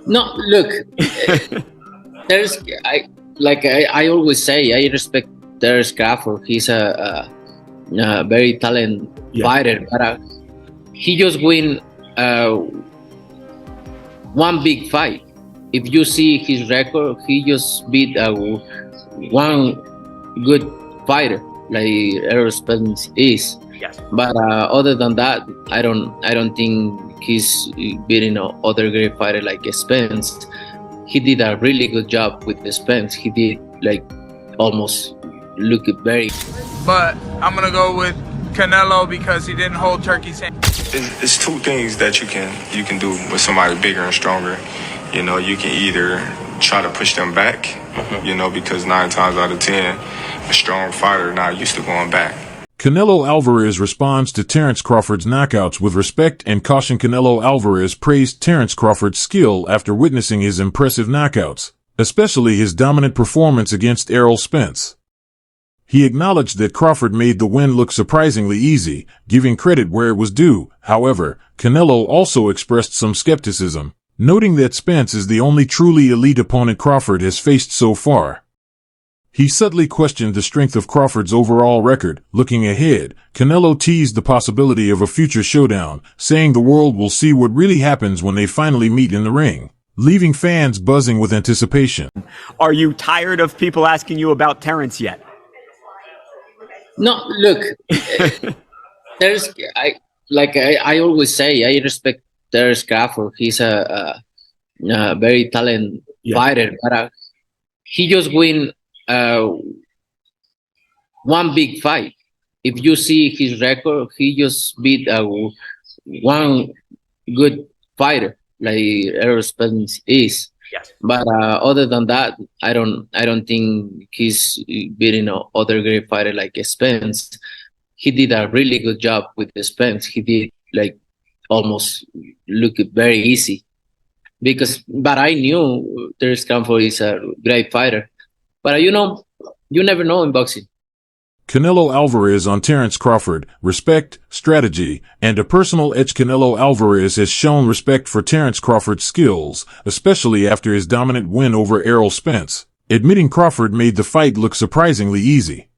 No, look, there's I always say I respect TerenceCrawford. He's a very talented fighter, but he just win one big fight. If you see his record, he just beat one good fighter like Errol Spence is. Yes. But other than that, I don't think he's beating other great fighter like Spence. He did a really good job with the Spence. He did like almost look very. But I'm gonna go with Canelo because he didn't hold Turkey's hand. It's two things that you can do with somebody bigger and stronger. You know, you can either try to push them back, you know, because 9 times out of 10, a strong fighter not used to going back. CaneloAlvarez responds to Terence Crawford's knockouts with respect and caution. CaneloAlvarez praised Terence Crawford's skill after witnessing his impressive knockouts, especially his dominant performance against Errol Spence. He acknowledged that Crawford made the win look surprisingly easy, giving credit where it was due. However, Canelo also expressed some skepticism, noting that Spence is the only truly elite opponent Crawford has faced so far. He subtly questioned the strength of Crawford's overall record. Looking ahead, Canelo teased the possibility of a future showdown, saying the world will see what really happens when they finally meet in the ring, leaving fans buzzing with anticipation. Are you tired of people asking you about Terence yet? No, look, I always say I respect TerenceCrawford. He's a very talented fighter, but he just win one big fight. If you see his record, he just beat one good fighter like Errol Spence is. Yes. But other than that, I don't think he's beating other great fighter like Spence. He did a really good job with the Spence. He did like almost look very easy but I knew TerenceCrawford is a great fighter. But you never know in boxing. CaneloAlvarez on Terence Crawford, respect, strategy, and a personal edge. CaneloAlvarez has shown respect for Terence Crawford's skills, especially after his dominant win over Errol Spence, admitting Crawford made the fight look surprisingly easy.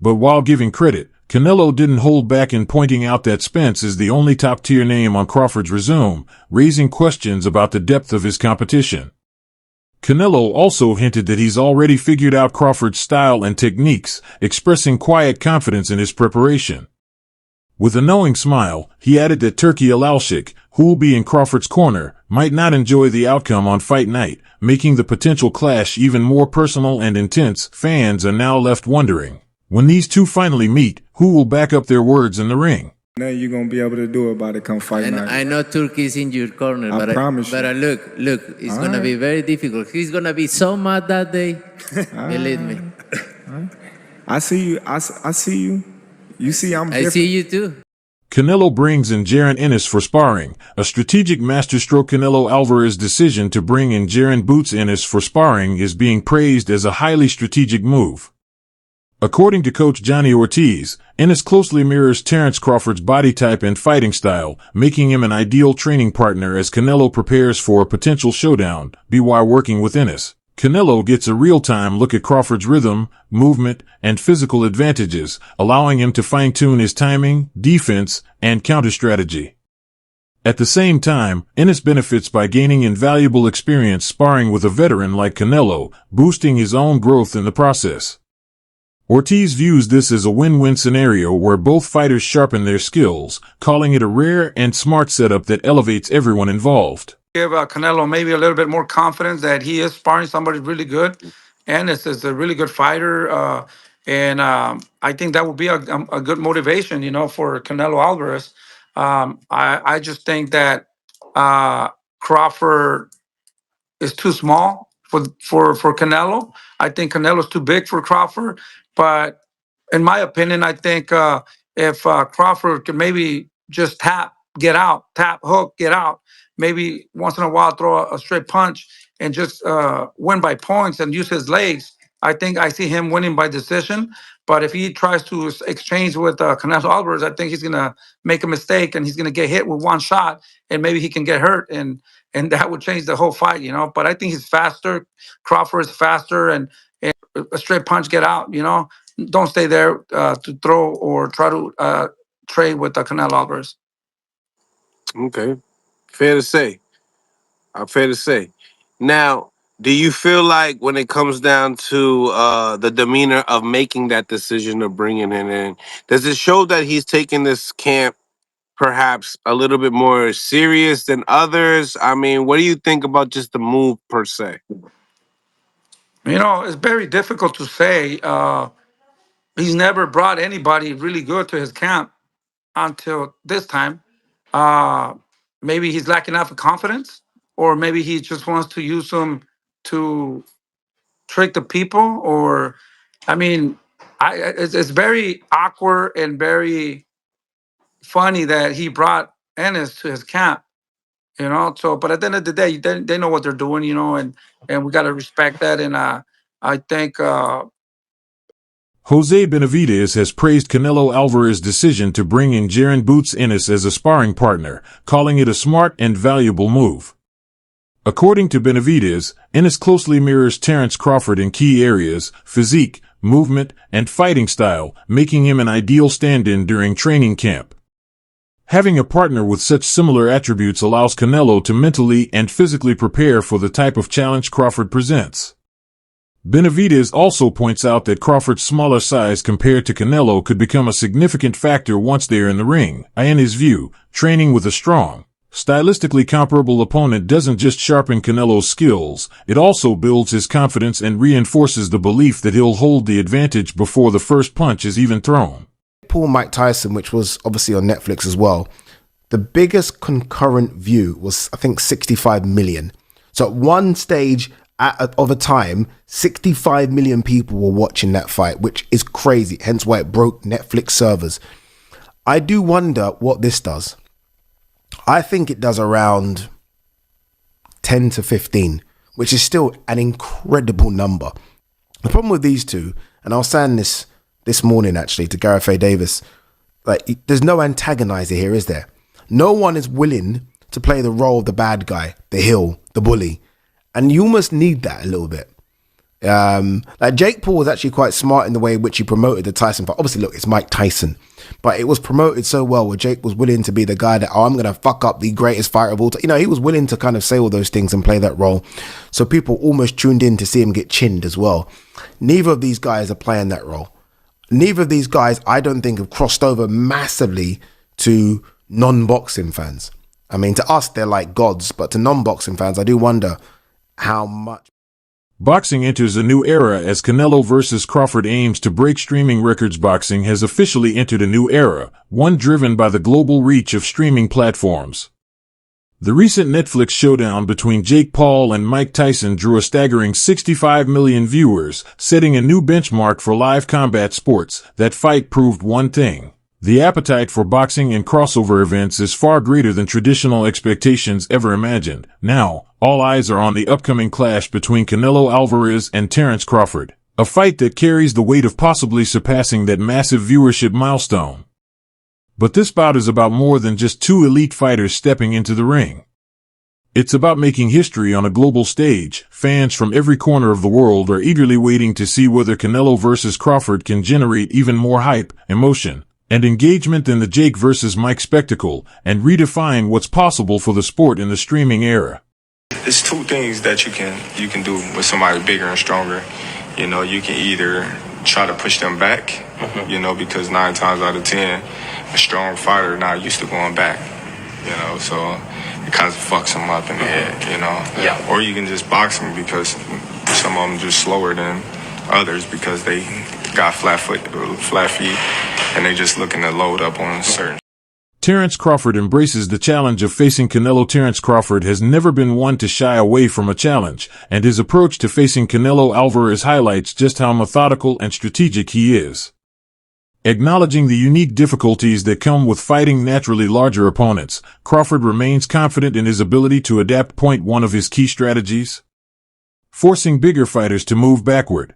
But while giving credit, Canelo didn't hold back in pointing out that Spence is the only top-tier name on Crawford's resume, raising questions about the depth of his competition. Canelo also hinted that he's already figured out Crawford's style and techniques, expressing quiet confidence in his preparation. With a knowing smile, he added that Turki Alalshik, who will be in Crawford's corner, might not enjoy the outcome on fight night, making the potential clash even more personal and intense. Fans are now left wondering, when these two finally meet, who will back up their words in the ring? Now you're going to be able to do about it come fight night. I know Turkey is in your corner, I promise you. But look, it's going to be very difficult. He's going to be so mad that day. Believe me. I see you. I see you. You see I'm different. I see you too. Canelo brings in Jaron Ennis for sparring, a strategic masterstroke. CaneloAlvarez's decision to bring in Jaron Boots Ennis for sparring is being praised as a highly strategic move. According to coach Johnny Ortiz, Ennis closely mirrors Terence Crawford's body type and fighting style, making him an ideal training partner as Canelo prepares for a potential showdown. While working with Ennis, Canelo gets a real-time look at Crawford's rhythm, movement, and physical advantages, allowing him to fine-tune his timing, defense, and counter strategy. At the same time, Ennis benefits by gaining invaluable experience sparring with a veteran like Canelo, boosting his own growth in the process. Ortiz views this as a win-win scenario where both fighters sharpen their skills, calling it a rare and smart setup that elevates everyone involved. Give Canelo maybe a little bit more confidence that he is sparring somebody really good, and this is a really good fighter. And I think that would be a good motivation, for Canelo Alvarez. I just think that Crawford is too small for Canelo. I think Canelo's too big for Crawford. But in my opinion, I think if Crawford could maybe just tap, hook, get out, maybe once in a while throw a straight punch and just win by points and use his legs, I think I see him winning by decision. But if he tries to exchange with Canelo Alvarez, I think he's gonna make a mistake and he's gonna get hit with one shot, and maybe he can get hurt, and that would change the whole fight, you know. But I think he's faster. Crawford is faster, and a straight punch get out, you know. Don't stay there to throw or try to trade with Canelo Alvarez. Okay, fair to say. Fair to say. Now, do you feel like when it comes down to the demeanor of making that decision of bringing him in, does it show that he's taking this camp perhaps a little bit more serious than others? I mean, what do you think about just the move per se? You know, it's very difficult to say. He's never brought anybody really good to his camp until this time. Maybe he's lacking enough confidence, or maybe he just wants to use them to trick the people. Or, I mean, it's very awkward and very funny that he brought Ennis to his camp. You know, so but at the end of the day, they know what they're doing. You know, and we got to respect that. And I think. Jose Benavidez has praised Canelo Alvarez's decision to bring in Jaron Boots Ennis as a sparring partner, calling it a smart and valuable move. According to Benavidez, Ennis closely mirrors TerenceCrawford in key areas, physique, movement, and fighting style, making him an ideal stand-in during training camp. Having a partner with such similar attributes allows Canelo to mentally and physically prepare for the type of challenge Crawford presents. Benavidez also points out that Crawford's smaller size compared to Canelo could become a significant factor once they are in the ring. In his view, training with a strong, stylistically comparable opponent doesn't just sharpen Canelo's skills, it also builds his confidence and reinforces the belief that he'll hold the advantage before the first punch is even thrown. Mike Tyson, which was obviously on Netflix as well, the biggest concurrent view was, I think, 65 million. So at one stage of a time, 65 million people were watching that fight, which is crazy, hence why it broke Netflix servers. I do wonder what this does. I think it does around 10 to 15, which is still an incredible number. The problem with these two, and I was saying this morning actually to Gareth A. Davis, like, there's no antagonizer here, is there? No one is willing to play the role of the bad guy, the heel, the bully. And you almost need that a little bit. Like Jake Paul was actually quite smart in the way in which he promoted the Tyson fight. Obviously, look, it's Mike Tyson. But it was promoted so well where Jake was willing to be the guy that, I'm going to fuck up the greatest fighter of all time. You know, he was willing to kind of say all those things and play that role. So people almost tuned in to see him get chinned as well. Neither of these guys are playing that role. Neither of these guys, I don't think, have crossed over massively to non-boxing fans. I mean, to us, they're like gods. But to non-boxing fans, I do wonder how much. Boxing enters a new era as Canelo vs. Crawford aims to break streaming records. Boxing has officially entered a new era, one driven by the global reach of streaming platforms. The recent Netflix showdown between Jake Paul and Mike Tyson drew a staggering 65 million viewers, setting a new benchmark for live combat sports. That fight proved one thing. The appetite for boxing and crossover events is far greater than traditional expectations ever imagined. Now, all eyes are on the upcoming clash between Canelo Alvarez and Terence Crawford, a fight that carries the weight of possibly surpassing that massive viewership milestone. But this bout is about more than just two elite fighters stepping into the ring. It's about making history on a global stage. Fans from every corner of the world are eagerly waiting to see whether Canelo vs. Crawford can generate even more hype, emotion, and engagement than the Jake vs. Mike spectacle, and redefine what's possible for the sport in the streaming era. It's two things that you can do with somebody bigger and stronger. You know, you can either try to push them back, you know, because 9 times out of 10, a strong fighter not used to going back, you know, so it kind of fucks them up in the head, you know. Yeah. Or you can just box them because some of them just slower than others because they got flat feet, and they just looking to load up on certain. Terence Crawford embraces the challenge of facing Canelo. Terence Crawford has never been one to shy away from a challenge, and his approach to facing Canelo Alvarez highlights just how methodical and strategic he is. Acknowledging the unique difficulties that come with fighting naturally larger opponents, Crawford remains confident in his ability to adapt. One of his key strategies: forcing bigger fighters to move backward.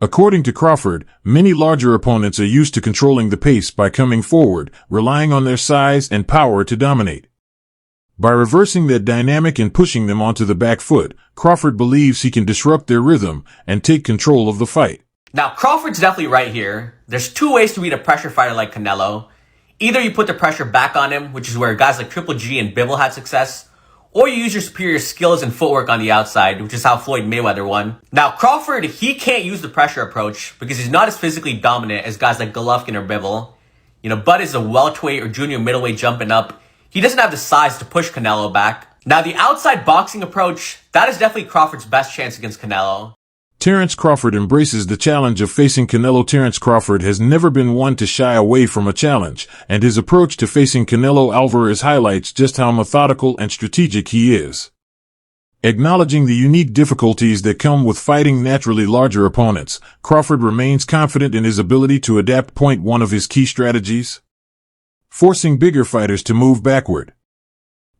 According to Crawford, many larger opponents are used to controlling the pace by coming forward, relying on their size and power to dominate. By reversing that dynamic and pushing them onto the back foot, Crawford believes he can disrupt their rhythm and take control of the fight. Now, Crawford's definitely right here. There's two ways to beat a pressure fighter like Canelo. Either you put the pressure back on him, which is where guys like Triple G and Bivol had success, or you use your superior skills and footwork on the outside, which is how Floyd Mayweather won. Now, Crawford, he can't use the pressure approach because he's not as physically dominant as guys like Golovkin or Bivol. Bud is a welterweight or junior middleweight jumping up. He doesn't have the size to push Canelo back. Now, the outside boxing approach, that is definitely Crawford's best chance against Canelo. TerenceCrawford embraces the challenge of facing Canelo. TerenceCrawford has never been one to shy away from a challenge, and his approach to facing CaneloAlvarez highlights just how methodical and strategic he is. Acknowledging the unique difficulties that come with fighting naturally larger opponents, Crawford remains confident in his ability to adapt. One of his key strategies: forcing bigger fighters to move backward.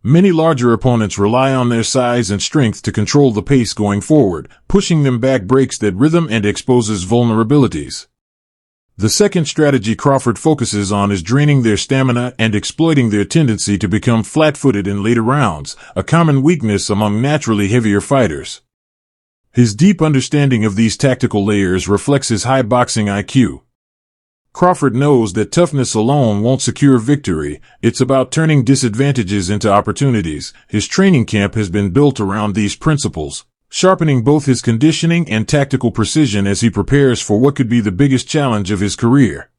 Many larger opponents rely on their size and strength to control the pace going forward. Pushing them back breaks that rhythm and exposes vulnerabilities. The second strategy Crawford focuses on is draining their stamina and exploiting their tendency to become flat-footed in later rounds, a common weakness among naturally heavier fighters. His deep understanding of these tactical layers reflects his high boxing IQ. Crawford knows that toughness alone won't secure victory. It's about turning disadvantages into opportunities. His training camp has been built around these principles, sharpening both his conditioning and tactical precision as he prepares for what could be the biggest challenge of his career.